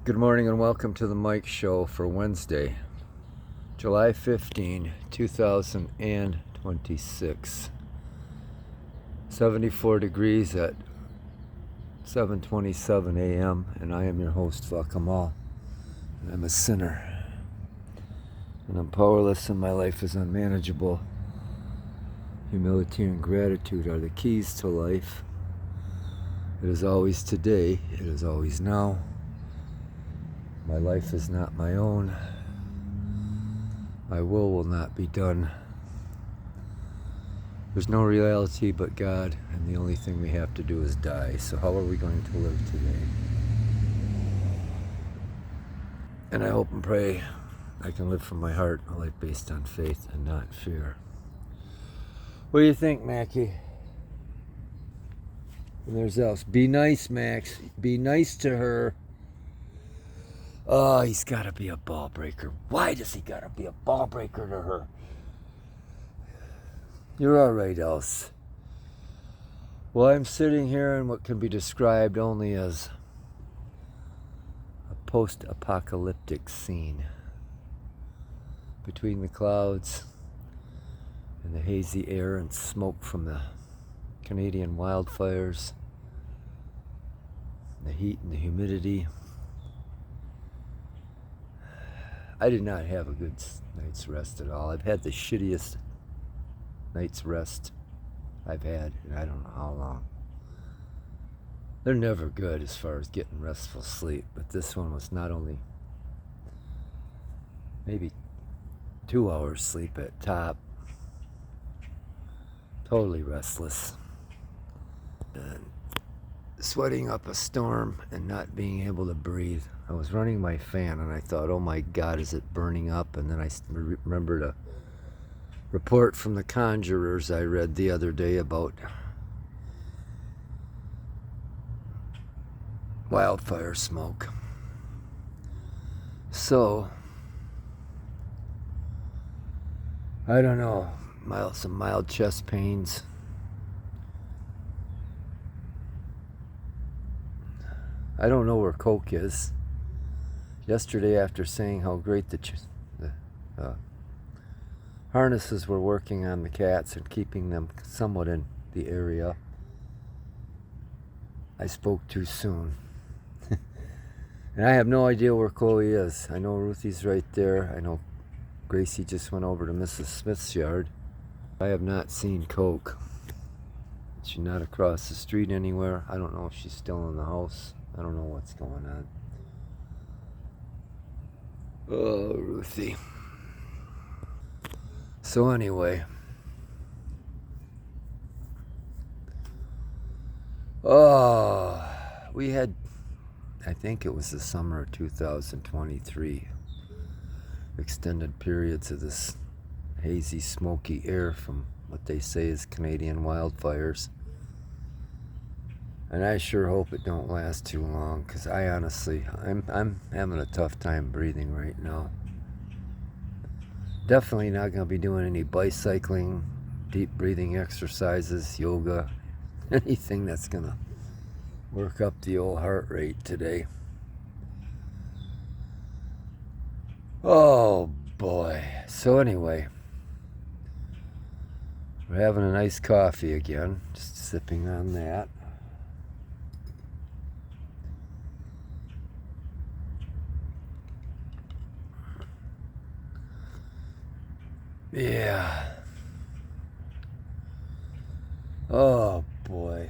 Good morning and welcome to the Mike Show for Wednesday, July 15, 2026. 74 degrees at 7:27 a.m. and I am your host, Fakamal. And I'm a sinner. And I'm powerless and my life is unmanageable. Humility and gratitude are the keys to life. It is always today. It is always now. My life is not my own. My will not be done. There's no reality but God, and the only thing we have to do is die. So how are we going to live today? And I hope and pray I can live from my heart, a life based on faith and not fear. What do you think, Mackie? And there's else. Be nice, Max. Be nice to her. Oh, he's got to be a ball breaker. Why does he got to be a ball breaker to her? You're all right, Else. Well, I'm sitting here in what can be described only as a post-apocalyptic scene. Between the clouds and the hazy air and smoke from the Canadian wildfires, the heat and the humidity, I did not have a good night's rest at all. I've had the shittiest night's rest I've had in I don't know how long. They're never good as far as getting restful sleep, but this one was not only maybe 2 hours sleep at top, totally restless, and sweating up a storm and not being able to breathe. I was running my fan and I thought, oh my God, is it burning up? And then I remembered a report from the Conjurers I read the other day about wildfire smoke. So, I don't know, some mild chest pains. I don't know where Coke is. Yesterday, after saying how great the harnesses were working on the cats and keeping them somewhat in the area, I spoke too soon. And I have no idea where Chloe is. I know Ruthie's right there. I know Gracie just went over to Mrs. Smith's yard. I have not seen Coke. She's not across the street anywhere. I don't know if she's still in the house. I don't know what's going on. Oh, Ruthie. So anyway. Oh, we had, I think it was the summer of 2023, extended periods of this hazy, smoky air from what they say is Canadian wildfires. And I sure hope it don't last too long, because I honestly, I'm having a tough time breathing right now. Definitely not going to be doing any bicycling, deep breathing exercises, yoga, anything that's going to work up the old heart rate today. Oh boy. So anyway, we're having a nice coffee again, just sipping on that. Yeah. Oh boy.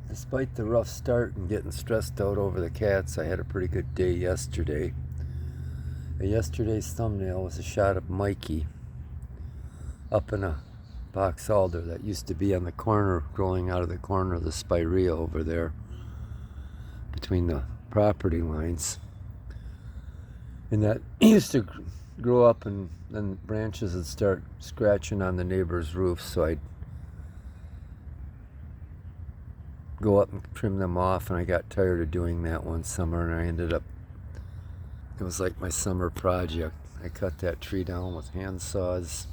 Despite the rough start and getting stressed out over the cats, I had a pretty good day yesterday. And yesterday's thumbnail was a shot of Mikey up in a box alder that used to be on the corner, growing out of the corner of the spirea over there between the property lines. And that used to grow up and then branches would start scratching on the neighbor's roof, so I'd go up and trim them off, and I got tired of doing that one summer, and I ended up, it was like my summer project. I cut that tree down with hand saws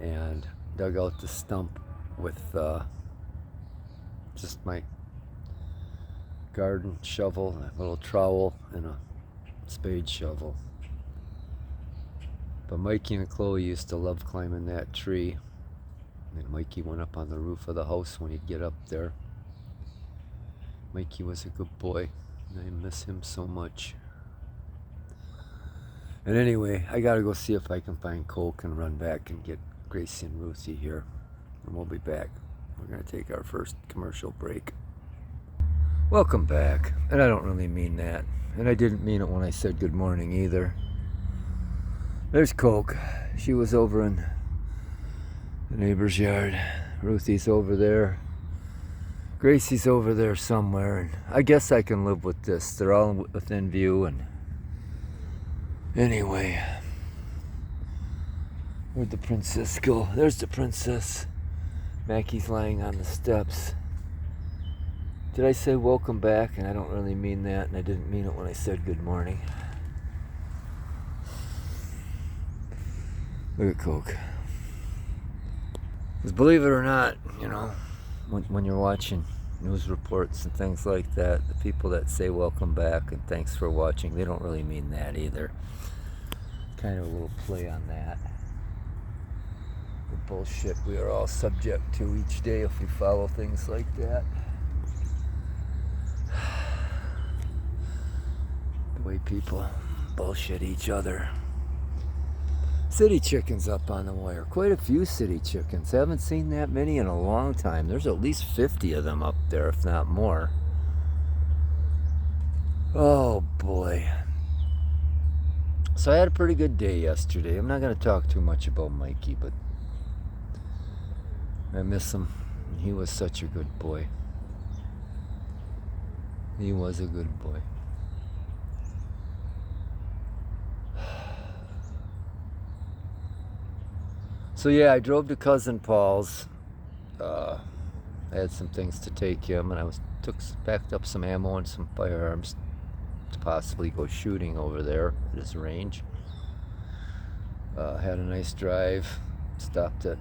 and dug out the stump with just my garden shovel, a little trowel, and a spade shovel. But Mikey and Chloe used to love climbing that tree. And Mikey went up on the roof of the house when he'd get up there. Mikey was a good boy, and I miss him so much. And anyway, I gotta go see if I can find Coke and run back and get Gracie and Ruthie here. And we'll be back. We're gonna take our first commercial break. Welcome back. And I don't really mean that. And I didn't mean it when I said good morning either. There's Coke. She was over in the neighbor's yard. Ruthie's over there. Gracie's over there somewhere. And I guess I can live with this. They're all within view. And anyway, where'd the princess go? There's the princess. Mackie's lying on the steps. Did I say welcome back? And I don't really mean that. And I didn't mean it when I said good morning. Look at Coke. Because believe it or not, you know, when you're watching news reports and things like that, the people that say welcome back and thanks for watching, they don't really mean that either. Kind of a little play on that. The bullshit we are all subject to each day if we follow things like that. The way people bullshit each other. City chickens up on the wire. Quite a few city chickens. Haven't seen that many in a long time. There's at least 50 of them up there, if not more. Oh boy. So I had a pretty good day yesterday. I'm not going to talk too much about Mikey, but I miss him. He was such a good boy. He was a good boy. So yeah, I drove to Cousin Paul's. I had some things to take him, and I packed up some ammo and some firearms to possibly go shooting over there at his range. Had a nice drive. Stopped at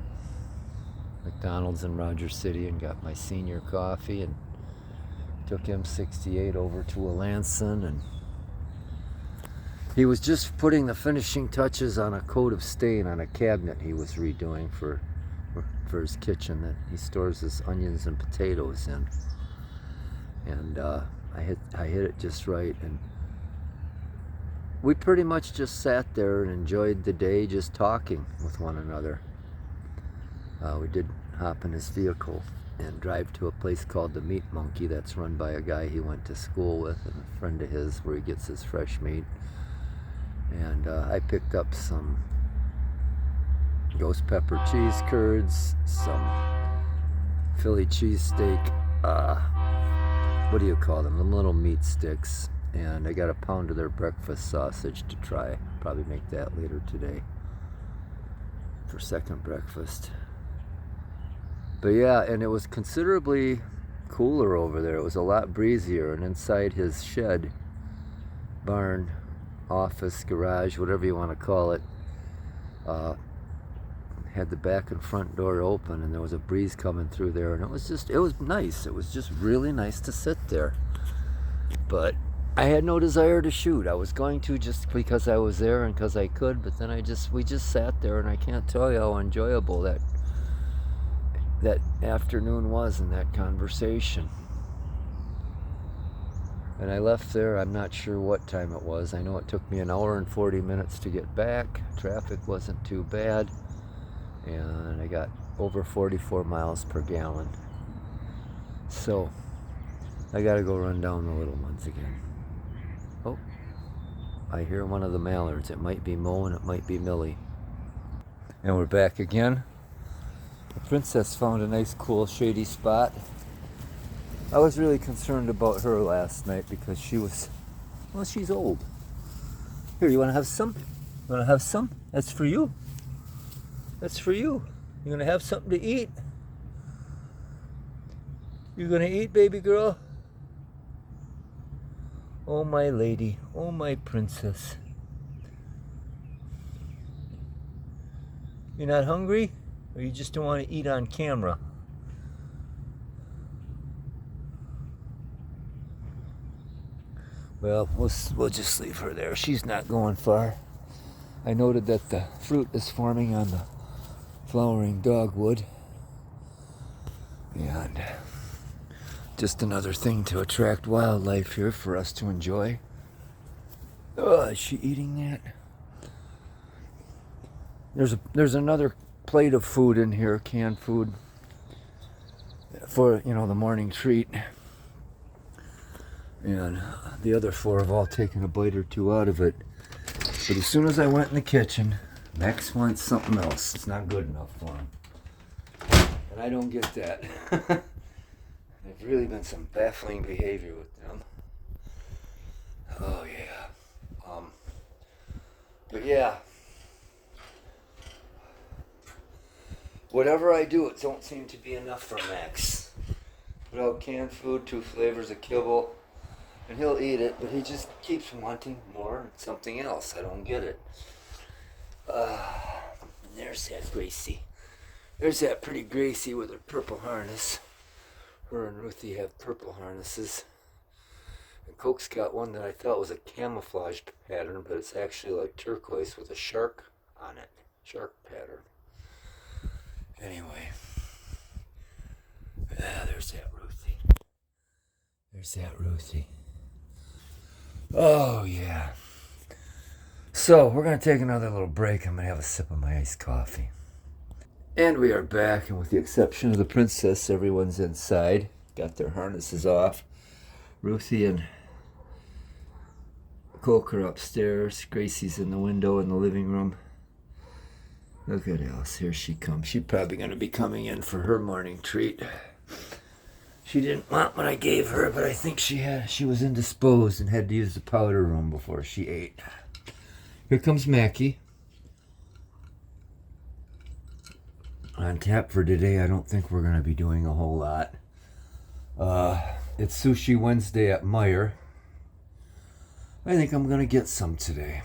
McDonald's in Rogers City and got my senior coffee, and took M68 over to Alanson, and he was just putting the finishing touches on a coat of stain on a cabinet he was redoing for his kitchen that he stores his onions and potatoes in. And I hit it just right, and we pretty much just sat there and enjoyed the day just talking with one another. We did hop in his vehicle and drive to a place called the Meat Monkey that's run by a guy he went to school with and a friend of his, where he gets his fresh meat. And I picked up some ghost pepper cheese curds, some Philly cheesesteak, what do you call them? Them little meat sticks. And I got a pound of their breakfast sausage to try. Probably make that later today for second breakfast. But yeah, and it was considerably cooler over there. It was a lot breezier, and inside his shed, barn, office, garage, whatever you want to call it, had the back and front door open, and there was a breeze coming through there, and it was nice. It was just really nice to sit there. But I had no desire to shoot. I was going to just because I was there and because I could, but then we just sat there, and I can't tell you how enjoyable that afternoon was in that conversation. And I left there, I'm not sure what time it was. I know it took me 1 hour and 40 minutes to get back. Traffic wasn't too bad. And I got over 44 miles per gallon. So, I gotta go run down the little ones again. Oh, I hear one of the mallards. It might be Mo and it might be Millie. And we're back again. The princess found a nice, cool, shady spot. I was really concerned about her last night because she's old. Here, you want to have some? You want to have some? That's for you. That's for you. You going to have something to eat? You going to eat, baby girl? Oh, my lady. Oh, my princess. You're not hungry? Or you just don't want to eat on camera? Well, we'll just leave her there. She's not going far. I noted that the fruit is forming on the flowering dogwood. And just another thing to attract wildlife here for us to enjoy. Oh, is she eating that? There's another plate of food in here, canned food, for, the morning treat. And the other four have all taken a bite or two out of it. But as soon as I went in the kitchen, Max wants something else. It's not good enough for him. And I don't get that. There's really been some baffling behavior with them. Oh, yeah. But yeah. Whatever I do, it don't seem to be enough for Max. Put out canned food, 2 flavors of kibble, and he'll eat it, but he just keeps wanting more and something else. I don't get it. There's that Gracie. There's that pretty Gracie with her purple harness. Her and Ruthie have purple harnesses. And Coke's got one that I thought was a camouflage pattern, but it's actually like turquoise with a shark on it. Shark pattern. Anyway. There's that Ruthie. There's that Ruthie. Oh, yeah. So, we're going to take another little break. I'm going to have a sip of my iced coffee. And we are back, and with the exception of the princess, everyone's inside. Got their harnesses off. Ruthie and Coke are upstairs. Gracie's in the window in the living room. Look at Alice. Here she comes. She's probably going to be coming in for her morning treat. She didn't want what I gave her, but I think she was indisposed and had to use the powder room before she ate. Here comes Mackie. On tap for today, I don't think we're going to be doing a whole lot. It's Sushi Wednesday at Meijer. I think I'm going to get some today.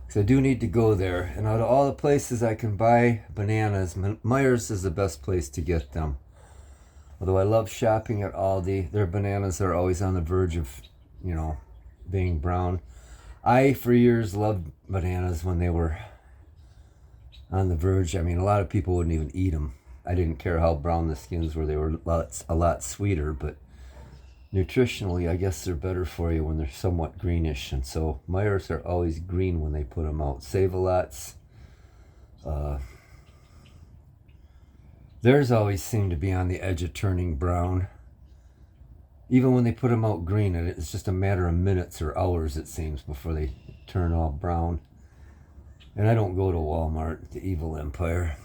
Because I do need to go there. And out of all the places I can buy bananas, Meijer's is the best place to get them. Although I love shopping at Aldi, their bananas are always on the verge of, being brown. I, for years, loved bananas when they were on the verge. I mean, a lot of people wouldn't even eat them. I didn't care how brown the skins were. They were a lot sweeter, but nutritionally, I guess they're better for you when they're somewhat greenish. And so Meijer's are always green when they put them out. Save-A-Lots, theirs always seem to be on the edge of turning brown. Even when they put them out green, it's just a matter of minutes or hours, it seems, before they turn all brown. And I don't go to Walmart, the evil empire.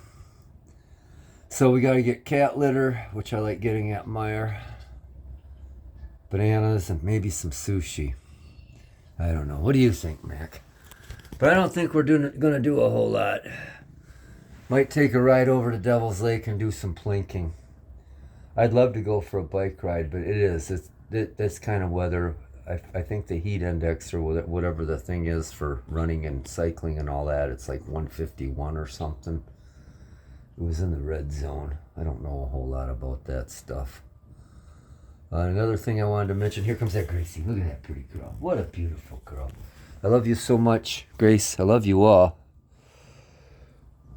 So we got to get cat litter, which I like getting at Meijer. Bananas and maybe some sushi. I don't know. What do you think, Mac? But I don't think we're going to do a whole lot. Might take a ride over to Devil's Lake and do some plinking. I'd love to go for a bike ride, but it's this kind of weather. I think the heat index or whatever the thing is for running and cycling and all that, it's like 151 or something. It was in the red zone. I don't know a whole lot about that stuff. Another thing I wanted to mention, here comes that Gracie. Look at that pretty girl. What a beautiful girl. I love you so much, Grace. I love you all.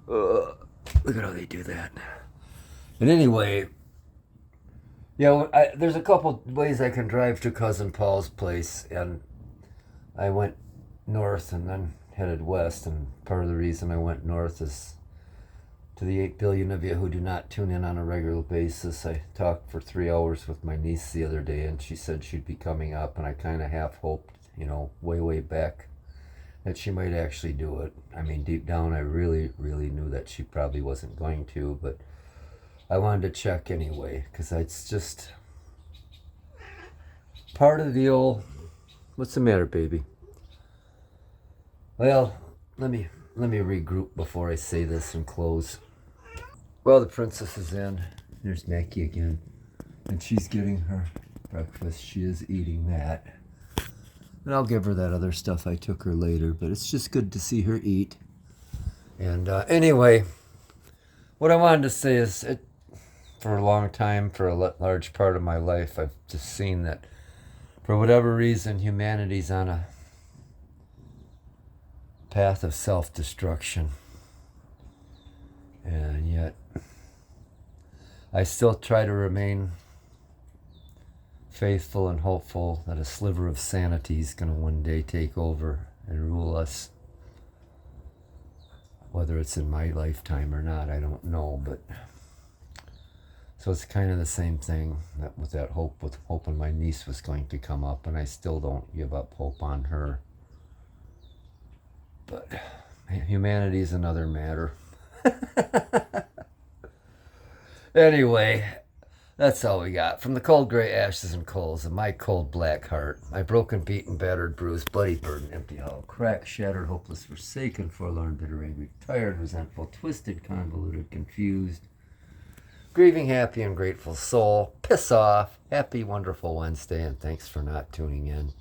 Look at how they do that. And anyway, there's a couple ways I can drive to Cousin Paul's place, and I went north and then headed west, and part of the reason I went north is to the 8 billion of you who do not tune in on a regular basis. I talked for 3 hours with my niece the other day, and she said she'd be coming up, and I kind of half hoped, way back, that she might actually do it. I mean, deep down, I really, really knew that she probably wasn't going to, but I wanted to check anyway, because it's just part of the old, what's the matter, baby? Well, let me regroup before I say this and close. Well, the princess is in. There's Mackie again. And she's getting her breakfast. She is eating that. And I'll give her that other stuff I took her later, but it's just good to see her eat. And anyway, what I wanted to say is, for a long time, for a large part of my life, I've just seen that For whatever reason, humanity's on a path of self-destruction. And yet, I still try to remain faithful and hopeful that a sliver of sanity is going to one day take over and rule us. Whether it's in my lifetime or not, I don't know, but so it's kind of the same thing with that hope, with hoping my niece was going to come up, and I still don't give up hope on her. But humanity is another matter. Anyway, that's all we got. From the cold gray ashes and coals of my cold black heart, my broken, beaten, battered, bruised, bloody, burdened, empty, hollow, cracked, shattered, hopeless, forsaken, forlorn, bitter, angry, tired, resentful, twisted, convoluted, confused, grieving, happy, and grateful soul. Piss off. Happy, wonderful Wednesday, and thanks for not tuning in.